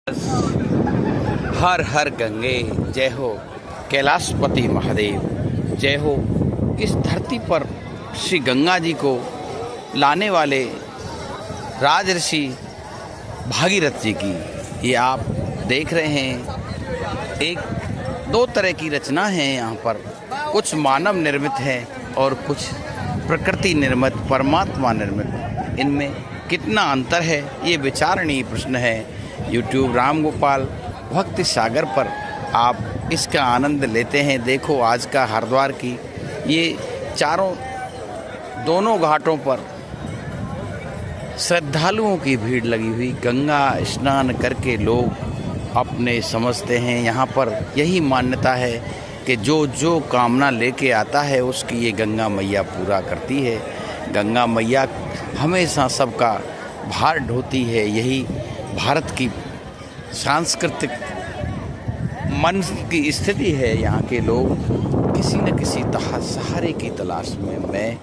हर हर गंगे जय हो, कैलाशपति महादेव जय हो। इस धरती पर श्री गंगा जी को लाने वाले राजऋषि भागीरथ जी की ये आप देख रहे हैं। एक दो तरह की रचना है यहाँ पर, कुछ मानव निर्मित है और कुछ प्रकृति निर्मित, परमात्मा निर्मित। इनमें कितना अंतर है ये विचारणीय प्रश्न है। यूट्यूब राम गोपाल भक्ति सागर पर आप इसका आनंद लेते हैं। देखो आज का हरिद्वार की ये दोनों घाटों पर श्रद्धालुओं की भीड़ लगी हुई। गंगा स्नान करके लोग अपने समझते हैं, यहाँ पर यही मान्यता है कि जो कामना लेके आता है उसकी ये गंगा मैया पूरा करती है। गंगा मैया हमेशा सबका भार ढोती है। यही भारत की सांस्कृतिक मन की स्थिति है। यहाँ के लोग किसी न किसी सहारे की तलाश में, मैं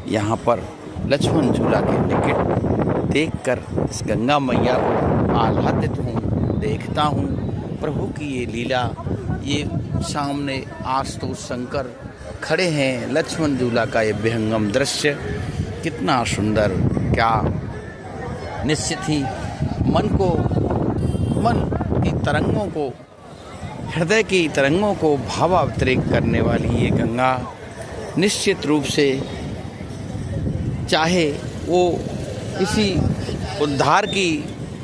यहाँ पर लक्ष्मण झूला के निकट देखकर इस गंगा मैया को आह्लादित हूँ, देखता हूँ प्रभु की ये लीला। ये सामने आशुतोष शंकर खड़े हैं, लक्ष्मण झूला का ये विहंगम दृश्य कितना सुंदर, क्या निश्चित ही मन की तरंगों को, हृदय की तरंगों को भावांतरित करने वाली ये गंगा निश्चित रूप से, चाहे वो किसी उद्धार की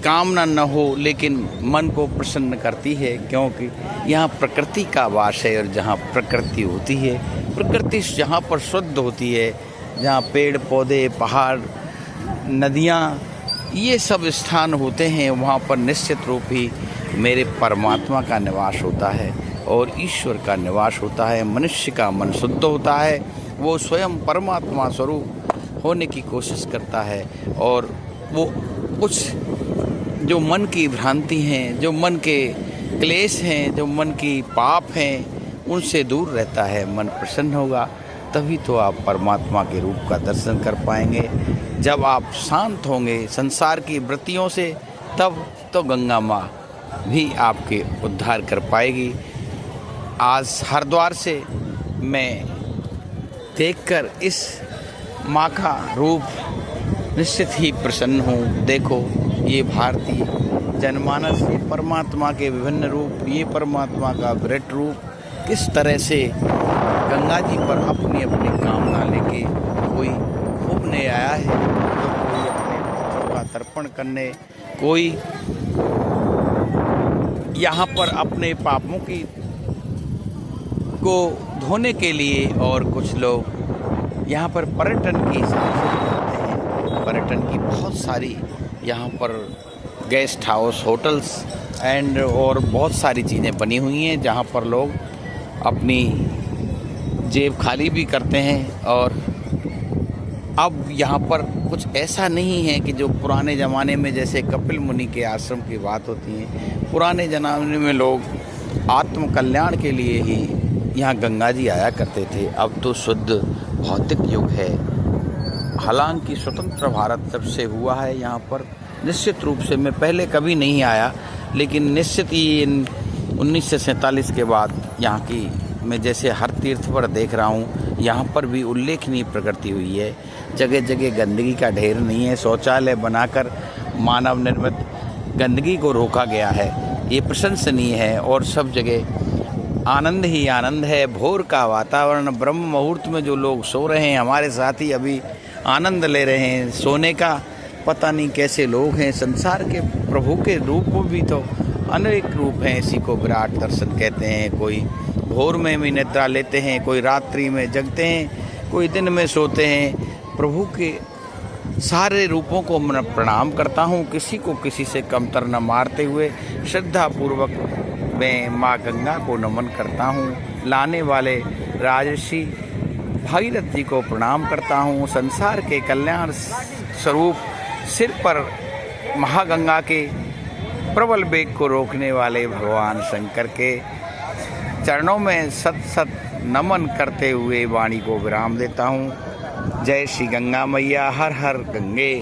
कामना न हो, लेकिन मन को प्रसन्न करती है, क्योंकि यहाँ प्रकृति का वास है। और जहाँ प्रकृति होती है, प्रकृति जहाँ पर शुद्ध होती है, जहाँ पेड़ पौधे, पहाड़, नदियाँ, ये सब स्थान होते हैं, वहाँ पर निश्चित रूप ही मेरे परमात्मा का निवास होता है और ईश्वर का निवास होता है। मनुष्य का मन शुद्ध होता है, वो स्वयं परमात्मा स्वरूप होने की कोशिश करता है और वो कुछ जो मन की भ्रांति हैं, जो मन के क्लेश हैं, जो मन की पाप हैं, उनसे दूर रहता है। मन प्रसन्न होगा तभी तो आप परमात्मा के रूप का दर्शन कर पाएंगे। जब आप शांत होंगे संसार की वृत्तियों से, तब तो गंगा माँ भी आपके उद्धार कर पाएगी। आज हरिद्वार से मैं देखकर इस माँ का रूप निश्चित ही प्रसन्न हूँ। देखो ये भारतीय जनमानस, ये परमात्मा के विभिन्न रूप, ये परमात्मा का विराट रूप किस तरह से गंगा जी पर अपनी अपनी कामना लेके कोई घूमने आया है, तो कोई अपने बच्चों का तर्पण करने, कोई यहाँ पर अपने पापों को धोने के लिए, और कुछ लोग यहाँ पर पर्यटन की करते हैं। पर्यटन की बहुत सारी यहाँ पर गेस्ट हाउस, होटल्स और बहुत सारी चीज़ें बनी हुई हैं, जहाँ पर लोग अपनी जेब खाली भी करते हैं। और अब यहाँ पर कुछ ऐसा नहीं है कि जो पुराने ज़माने में जैसे कपिल मुनि के आश्रम की बात होती है, पुराने ज़माने में लोग आत्म कल्याण के लिए ही यहाँ गंगा जी आया करते थे। अब तो शुद्ध भौतिक युग है। हालांकि स्वतंत्र भारत जब से हुआ है, यहाँ पर निश्चित रूप से मैं पहले कभी नहीं आया, लेकिन निश्चित ही 1947 के बाद यहाँ की मैं जैसे हर तीर्थ पर देख रहा हूँ, यहाँ पर भी उल्लेखनीय प्रगति हुई है। जगह जगह गंदगी का ढेर नहीं है। शौचालय बनाकर मानव निर्मित गंदगी को रोका गया है, ये प्रशंसनीय है। और सब जगह आनंद ही आनंद है। भोर का वातावरण, ब्रह्म मुहूर्त में जो लोग सो रहे हैं, हमारे साथी अभी आनंद ले रहे हैं सोने का। पता नहीं कैसे लोग हैं। संसार के प्रभु के रूप भी तो अनेक रूप हैं। इसी को विराट दर्शन कहते हैं। कोई भोर में भी निद्रा लेते हैं, कोई रात्रि में जगते हैं, कोई दिन में सोते हैं। प्रभु के सारे रूपों को मैं प्रणाम करता हूँ, किसी को किसी से कमतर न मारते हुए श्रद्धापूर्वक मैं माँ गंगा को नमन करता हूँ। लाने वाले राजर्षि भागीरथ जी को प्रणाम करता हूँ। संसार के कल्याण स्वरूप सिर पर महागंगा के प्रबल वेग को रोकने वाले भगवान शंकर के चरणों में सत सत नमन करते हुए वाणी को विराम देता हूँ। जय श्री गंगा मैया, हर हर गंगे।